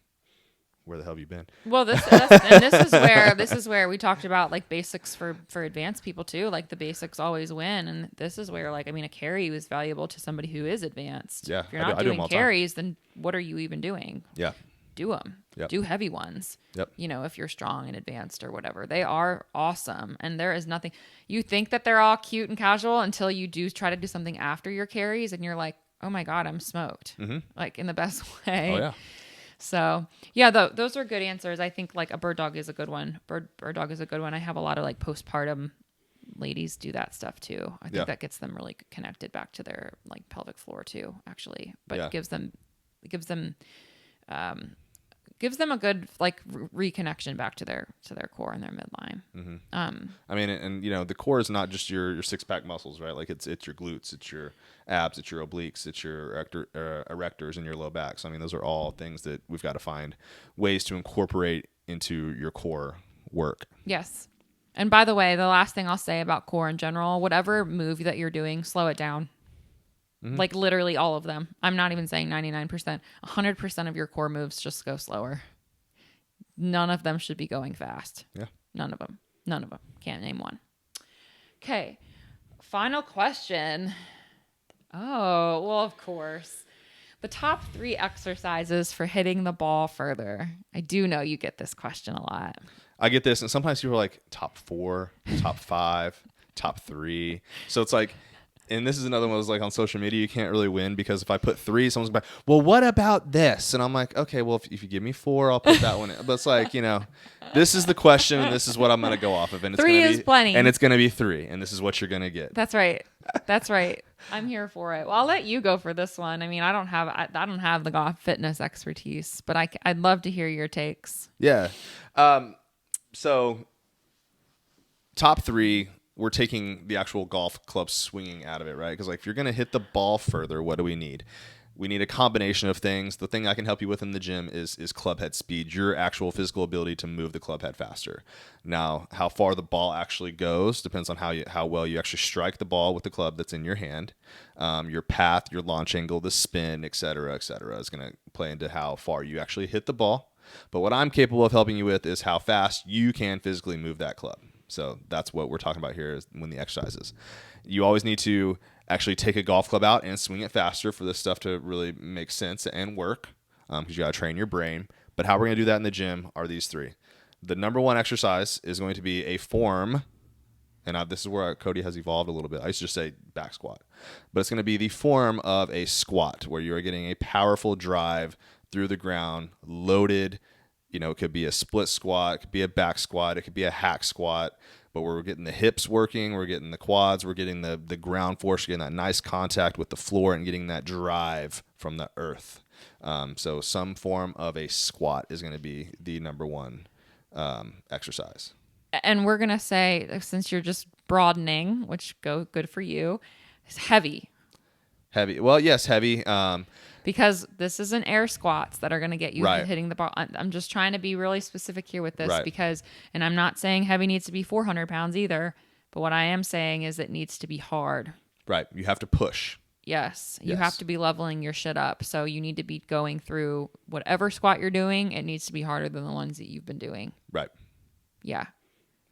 where the hell have you been? Well, this is where we talked about like basics for advanced people too. Like the basics always win, and this is where a carry is valuable to somebody who is advanced. Yeah, if you're not doing carries, then what are you even doing? Yeah, do them. Yep. Do heavy ones. Yep. If you're strong and advanced or whatever, they are awesome, and there is nothing. You think that they're all cute and casual until you do try to do something after your carries, and you're like, oh my god, I'm smoked, like in the best way. Oh yeah. So yeah, those are good answers. I think like a bird dog is a good one. Bird dog is a good one. I have a lot of like postpartum ladies do that stuff too. I think that gets them really connected back to their like pelvic floor too, actually. But gives them a good like reconnection back to their core and their midline. I mean, and the core is not just your six pack muscles, right? Like it's your glutes, it's your abs, it's your obliques, it's your erectors, and your low back. So I mean, those are all things that we've got to find ways to incorporate into your core work. Yes. And by the way, the last thing I'll say about core in general, whatever move that you're doing, slow it down. Like literally all of them. I'm not even saying 99%. 100% of your core moves just go slower. None of them should be going fast. Yeah. None of them. Can't name one. Okay. Final question. Oh, well, of course. The top 3 exercises for hitting the ball further. I do know you get this question a lot. I get this, and sometimes people are like top 4, top 5, top 3. So it's like, and this is another one was like on social media, you can't really win because if I put 3, someone's going to be like, well, what about this? And I'm like, okay, well, if you give me 4, I'll put that one in. But it's like, this is the question, and this is what I'm going to go off of. And it's 3 gonna is be, plenty. And it's going to be 3, and this is what you're going to get. That's right. That's right. I'm here for it. Well, I'll let you go for this one. I mean, I don't have the golf fitness expertise, but I'd love to hear your takes. Yeah. So top 3, we're taking the actual golf club swinging out of it, right? Because like if you're going to hit the ball further, what do we need? We need a combination of things. The thing I can help you with in the gym is club head speed, your actual physical ability to move the club head faster. Now, how far the ball actually goes depends on how well you actually strike the ball with the club that's in your hand. Your path, your launch angle, the spin, et cetera, is going to play into how far you actually hit the ball. But what I'm capable of helping you with is how fast you can physically move that club. So that's what we're talking about here is when the exercises. You always need to actually take a golf club out and swing it faster for this stuff to really make sense and work because you got to train your brain. But how we're going to do that in the gym are these 3. The number 1 exercise is going to be a form, and this is where Cody has evolved a little bit. I used to just say back squat. But it's going to be the form of a squat where you're getting a powerful drive through the ground, loaded. It could be a split squat, it could be a back squat, it could be a hack squat, but we're getting the hips working, we're getting the quads, we're getting the ground force, getting that nice contact with the floor and getting that drive from the earth. So some form of a squat is going to be the number 1 exercise. And we're going to say, since you're just broadening, which good for you, is heavy. Heavy. Well, yes, heavy. Because this isn't air squats that are going to get you right. hitting the ball. I'm just trying to be really specific here with this right. because, and I'm not saying heavy needs to be 400 pounds either, but what I am saying is it needs to be hard. Right. You have to push. Yes. You have to be leveling your shit up. So you need to be going through whatever squat you're doing. It needs to be harder than the ones that you've been doing. Right. Yeah.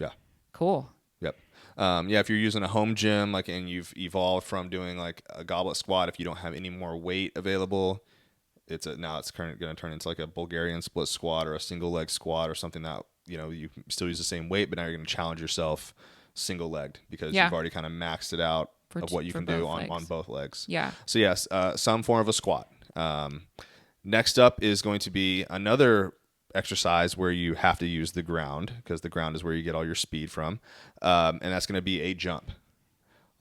Yeah. Cool. Yep. If you're using a home gym, and you've evolved from doing like a goblet squat, if you don't have any more weight available, now it's going to turn into like a Bulgarian split squat or a single leg squat or something that, you still use the same weight, but now you're going to challenge yourself single legged because you've already kind of maxed it out of what you can do on both legs. Yeah. So yes, some form of a squat. Next up is going to be another exercise where you have to use the ground because the ground is where you get all your speed from. And that's going to be a jump.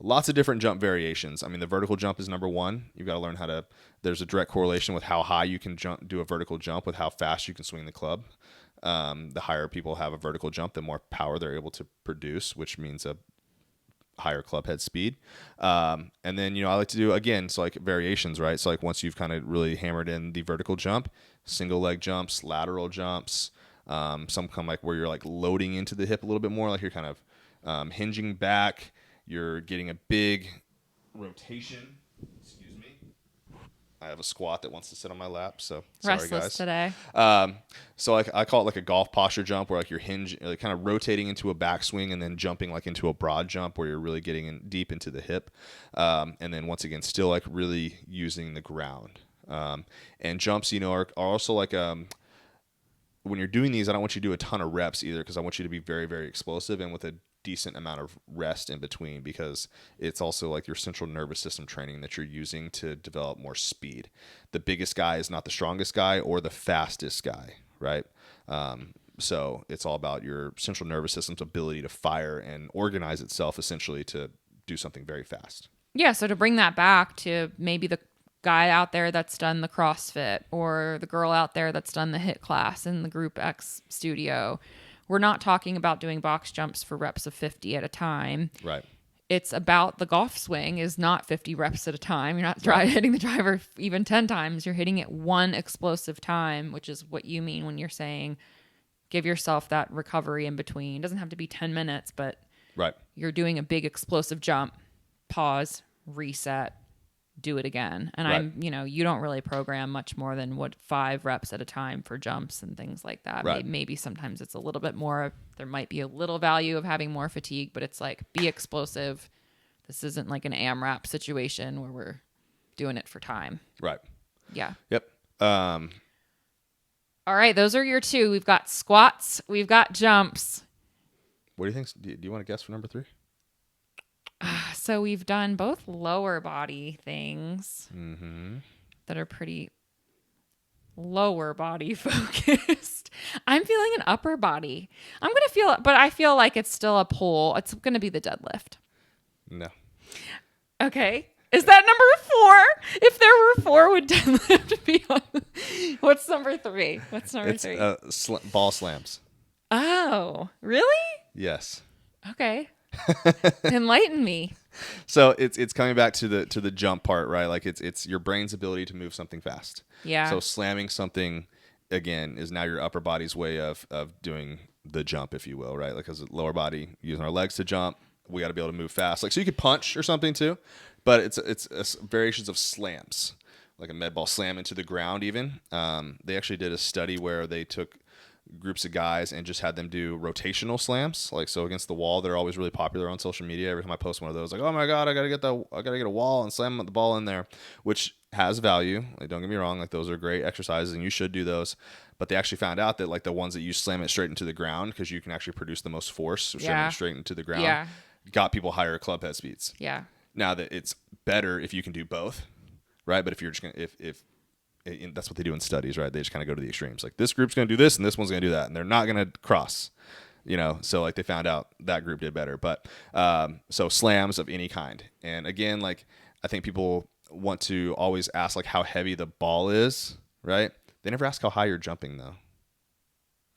Lots of different jump variations. I mean, the vertical jump is number 1. You've got to learn there's a direct correlation with how high you can do a vertical jump with how fast you can swing the club. The higher people have a vertical jump, the more power they're able to produce, which means a higher club head speed. And then, I like to do, again, so like variations, right? So like once you've kind of really hammered in the vertical jump, single leg jumps, lateral jumps, some come like where you're like loading into the hip a little bit more, like you're kind of hinging back, you're getting a big rotation. Excuse me. I have a squat that wants to sit on my lap, so sorry, Restless guys. Today. So I call it like a golf posture jump, where like you're like kind of rotating into a backswing and then jumping like into a broad jump, where you're really getting deep into the hip, and then once again still like really using the ground. And jumps, are also like when you're doing these, I don't want you to do a ton of reps either, because I want you to be very, very explosive and with a decent amount of rest in between, because it's also like your central nervous system training that you're using to develop more speed. The biggest guy is not the strongest guy or the fastest guy, right? So it's all about your central nervous system's ability to fire and organize itself essentially to do something very fast. Yeah, so to bring that back to maybe the guy out there that's done the CrossFit or the girl out there that's done the HIIT class in the Group X studio, we're not talking about doing box jumps for reps of 50 at a time. Right. It's about the golf swing is not 50 reps at a time. You're not hitting the driver even 10 times. You're hitting it one explosive time, which is what you mean when you're saying give yourself that recovery in between. It doesn't have to be 10 minutes, but you're doing a big explosive jump, pause, reset, do it again. And you don't really program much more than 5 reps at a time for jumps and things like that. Right. Maybe sometimes it's a little bit more. There might be a little value of having more fatigue, but it's like, be explosive. This isn't like an AMRAP situation where we're doing it for time. Right. Yeah. Yep. All right, those are your two. We've got squats, we've got jumps. What do you think? Do you want to guess for number 3? So we've done both lower body things that are pretty lower body focused. I'm feeling an upper body. I'm going to feel it, but I feel like it's still a pull. It's going to be the deadlift. No. Okay. Is that number 4? If there were 4, would deadlift be on? What's number 3? What's number 3? Ball slams. Oh, really? Yes. Okay. Enlighten me. So it's coming back to the jump part, right? Like it's your brain's ability to move something fast. Yeah. So slamming something again is now your upper body's way of doing the jump, if you will, right? Like, because lower body using our legs to jump, we got to be able to move fast. Like, so you could punch or something too, but it's variations of slams, like a med ball slam into the ground. Even they actually did a study where they took groups of guys and just had them do rotational slams, like so against the wall. They're always really popular on social media. Every time I post one of those, like, oh my god, I gotta get a wall and slam the ball in there, which has value. Like, don't get me wrong, like those are great exercises and you should do those. But they actually found out that like the ones that you slam it straight into the ground, because you can actually produce the most force slamming it straight into the ground, got people higher club head speeds. Yeah. Now that it's better if you can do both, right? But if you're just gonna that's what they do in studies, right? They just kind of go to the extremes. Like, this group's going to do this and this one's going to do that, and they're not going to cross, So like they found out that group did better. But so slams of any kind. And again, like, I think people want to always ask like how heavy the ball is, right? They never ask how high you're jumping though.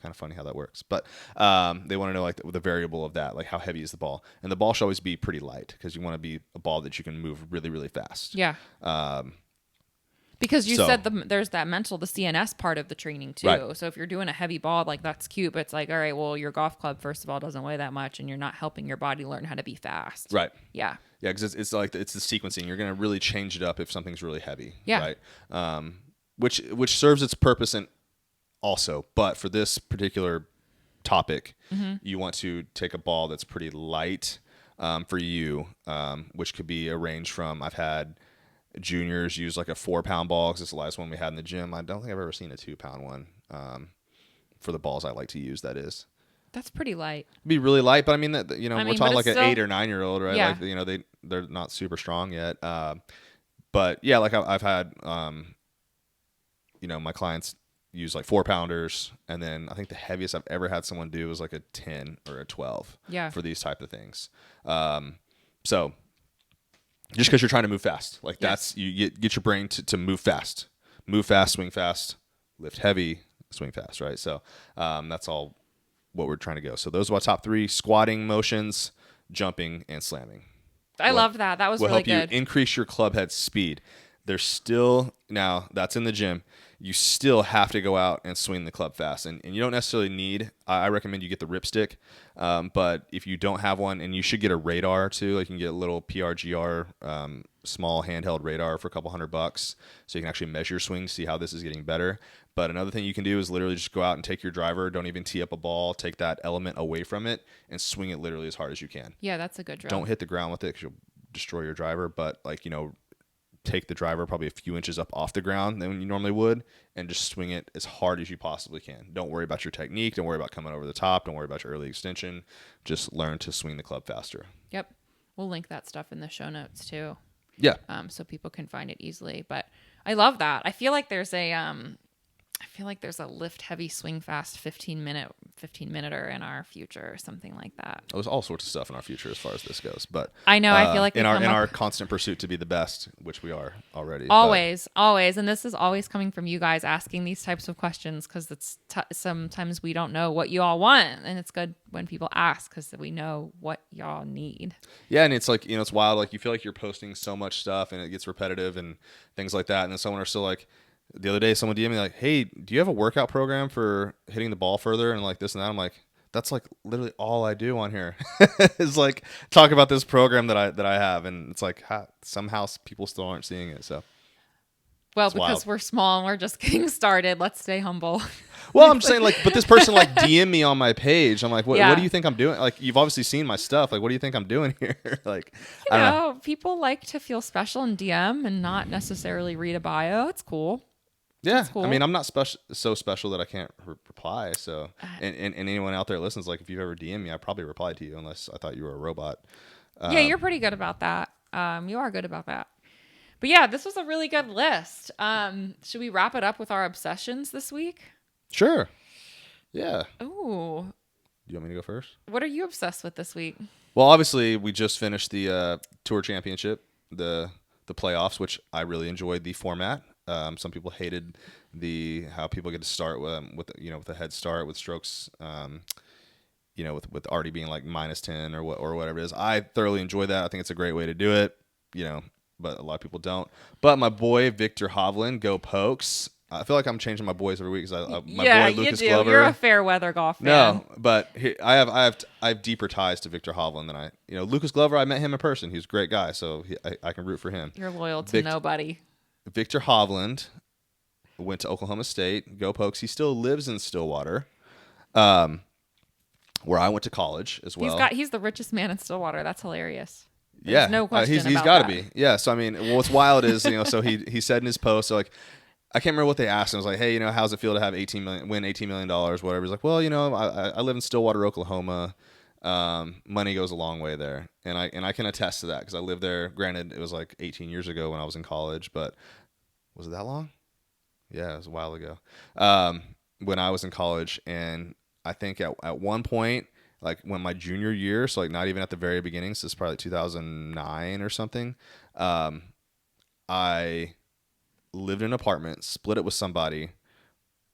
Kind of funny how that works. But they want to know like the variable of that, like how heavy is the ball. And the ball should always be pretty light, because you want to be a ball that you can move really, really fast. Yeah. Because you said there's that mental, the CNS part of the training too. Right. So if you're doing a heavy ball, like, that's cute, but it's like, all right, well, your golf club, first of all, doesn't weigh that much, and you're not helping your body learn how to be fast. Right. Yeah. Yeah, because it's the sequencing. You're going to really change it up if something's really heavy. Yeah. Right. Which serves its purpose also, but for this particular topic, you want to take a ball that's pretty light for you, which could be a range from, I've had juniors use like a 4-pound ball, because it's the last one we had in the gym. I don't think I've ever seen a 2-pound one for the balls I like to use. That's pretty light. It'd be really light, but I mean that we're talking like an 8 or 9-year-old, right? Yeah. Like they're not super strong yet. But yeah, like I've had my clients use like 4-pounders, and then I think the heaviest I've ever had someone do was like a 10 or a 12. Yeah. For these type of things. So just because you're trying to move fast, like that's you get your brain to move fast, swing fast, lift heavy, swing fast, right? So that's all what we're trying to go. So those are our top 3: squatting motions, jumping, and slamming. I loved that. That was really good. Will help you increase your club head speed. There's still, now that's in the gym, you still have to go out and swing the club fast. And you don't necessarily need, I recommend you get the ripstick. But if you don't have one, and you should get a radar too, like you can get a little PRGR, small handheld radar for a couple $100, so you can actually measure your swing, see how this is getting better. But another thing you can do is literally just go out and take your driver, don't even tee up a ball, take that element away from it, and swing it literally as hard as you can. Yeah, that's a good drill. Don't hit the ground with it, because you'll destroy your driver, but take the driver probably a few inches up off the ground than you normally would, and just swing it as hard as you possibly can. Don't worry about your technique. Don't worry about coming over the top. Don't worry about your early extension. Just learn to swing the club faster. Yep. We'll link that stuff in the show notes too. Yeah. So people can find it easily. But I love that. I feel like there's a lift heavy swing fast 15-minute in our future, or something like that. There's all sorts of stuff in our future as far as this goes, but I know I feel like in our constant pursuit to be the best, which we are already. Always, and this is always coming from you guys asking these types of questions, because it's sometimes we don't know what you all want, and it's good when people ask, because we know what y'all need. Yeah, and it's like it's wild. Like, you feel like you're posting so much stuff, and it gets repetitive and things like that, and then someone are still like. The other day, someone DM'd me like, "Hey, do you have a workout program for hitting the ball further?" And like this and that. I'm like, that's like literally all I do on here is like talk about this program that I have, and it's like somehow people still aren't seeing it. So, well, because we're small and we're just getting started. Let's stay humble. Well, I'm just saying, like, but this person like DM me on my page. I'm like, what do you think I'm doing? Like, you've obviously seen my stuff. Like, what do you think I'm doing here? Like, I don't know. People like to feel special in DM and not necessarily read a bio. It's cool. Yeah, cool. I mean, I'm not so special that I can't reply. So, and anyone out there listens, like if you've ever DM'd me, I probably replied to you unless I thought you were a robot. Yeah, you're pretty good about that. You are good about that. But yeah, this was a really good list. Should we wrap it up with our obsessions this week? Sure. Yeah. Ooh. Do you want me to go first? What are you obsessed with this week? Well, obviously, we just finished the Tour Championship, the playoffs, which I really enjoyed the format. Some people hated how people get to start with a head start with strokes, with already being like -10 or whatever it is. I thoroughly enjoy that. I think it's a great way to do it, but a lot of people don't. But my boy Victor Hovland, go Pokes. I feel like I'm changing my boys every week because my boy Lucas Glover. You're a fair weather golf fan. No, but I have deeper ties to Victor Hovland than Lucas Glover. I met him in person. He's a great guy, so I can root for him. You're loyal to nobody. Victor Hovland went to Oklahoma State. Go Pokes. He still lives in Stillwater, where I went to college as well. He's the richest man in Stillwater. That's hilarious. There's no question. He's got to be. Yeah. So I mean, what's wild is so he said in his post, so like, I can't remember what they asked him. I was like, hey, how's it feel to have win $18 million, whatever. He's like, well, I live in Stillwater, Oklahoma. Money goes a long way there, and I can attest to that because I lived there. Granted, it was like 18 years ago when I was in college, but was it that long? Yeah, it was a while ago. When I was in college, and I think at one point, like when my junior year, so like not even at the very beginning, so it's probably 2009 or something. I lived in an apartment, split it with somebody,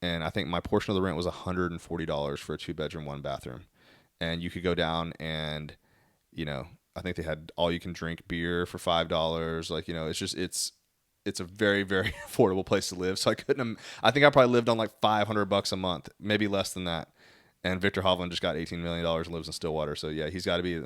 and I think my portion of the rent was $140 for a 2-bedroom, 1-bathroom. And you could go down and, I think they had all you can drink beer for $5. Like, it's a very, very affordable place to live. So I think I probably lived on like $500 a month, maybe less than that. And Victor Hovland just got $18 million and lives in Stillwater. So yeah, he's got to be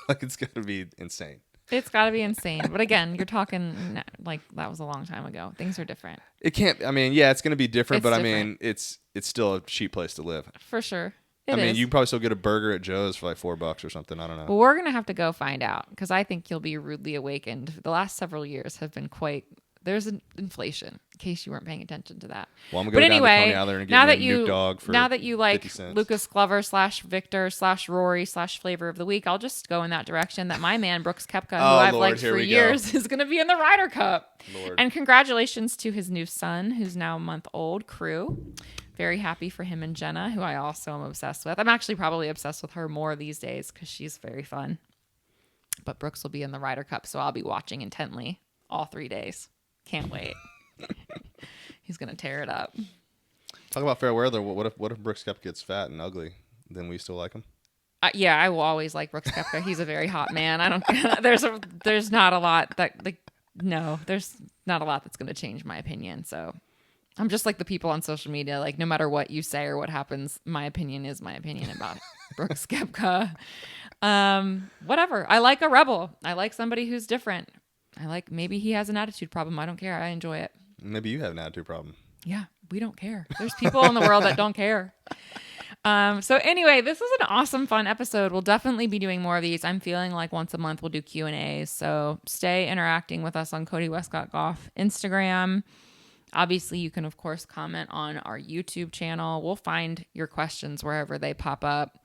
it's got to be insane. It's got to be insane. But again, you're talking like that was a long time ago. Things are different. It can't. I mean, yeah, it's going to be different, but different. I mean, it's still a cheap place to live. For sure. I mean, you can probably still get a burger at Joe's for like $4 or something. I don't know. Well, we're going to have to go find out because I think you'll be rudely awakened. The last several years have been there's an inflation, in case you weren't paying attention to that. Well, I'm going to go down to Coney Island and get me a Nuke Dog for now that you like 50 cents. Lucas Glover /Victor /Rory /Flavor of the Week, I'll just go in that direction that my man, Brooks Koepka, who I've liked for years, is going to be in the Ryder Cup. Lord. And congratulations to his new son, who's now a month old, Crew. Very happy for him and Jenna, who I also am obsessed with. I'm actually probably obsessed with her more these days because she's very fun. But Brooks will be in the Ryder Cup, so I'll be watching intently all 3 days. Can't wait. He's going to tear it up. Talk about fair weather. What if Brooks Koepka gets fat and ugly? Then we still like him? Yeah, I will always like Brooks Koepka. He's a very hot man. I don't. There's not a lot there's not a lot that's going to change my opinion. So I'm just like the people on social media. Like no matter what you say or what happens, my opinion is my opinion about Brooks Koepka. Whatever. I like a rebel. I like somebody who's different. Maybe he has an attitude problem. I don't care. I enjoy it. Maybe you have an attitude problem. Yeah, we don't care. There's people in the world that don't care. So anyway, this was an awesome, fun episode. We'll definitely be doing more of these. I'm feeling like once a month we'll do Q&As. So stay interacting with us on Cody Wescott Golf Instagram. Obviously, you can, of course, comment on our YouTube channel. We'll find your questions wherever they pop up.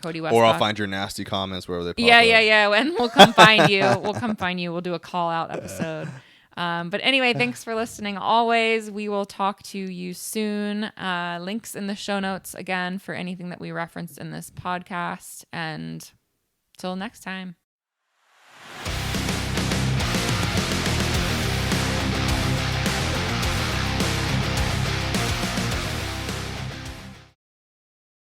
Cody Wescott. Or I'll find your nasty comments wherever they pop up. Yeah. And we'll come find you. We'll do a call out episode. But anyway, thanks for listening always. We will talk to you soon. Links in the show notes again for anything that we referenced in this podcast. And till next time.